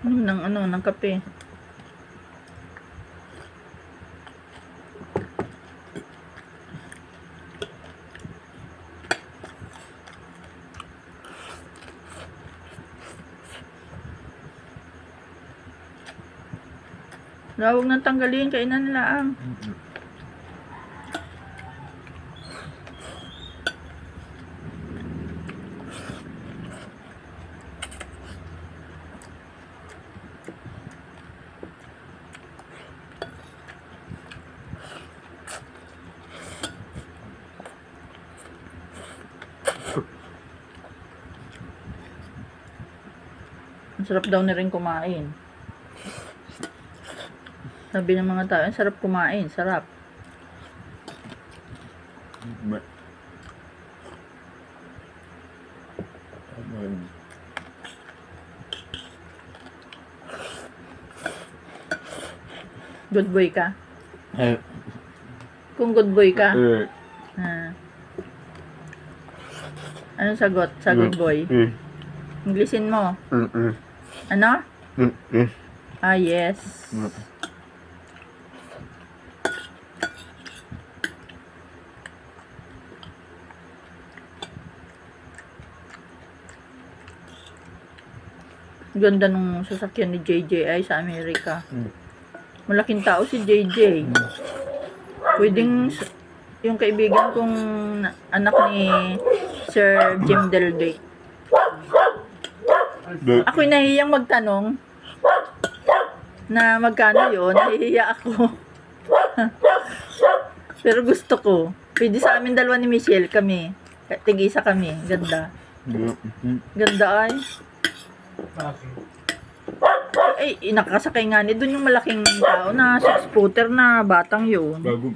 Ng kape. Huwag nang tanggalin, kainan nila ang. Ang sarap daw na rin kumain. Sabi ng mga tao, ang sarap kumain, sarap. Good boy ka? Kung good boy ka? Anong sagot sa good boy? Englishin mo. Ano? Ah, yes. Ganda nung sasakyan ni JJ sa Amerika. Malaking tao si JJ. Pwedeng yung kaibigan kong anak ni Sir Jim Del Rey. Ako'y nahihiyang magtanong na magkano yun. Nahihiya ako. Pero gusto ko. Pwede sa amin dalawa ni Michelle kami. Tig-isa kami. Ganda. Ganda ay. Ay, nakasakay nga ni doon yung malaking tao na 6-footer na batang yun. Bago.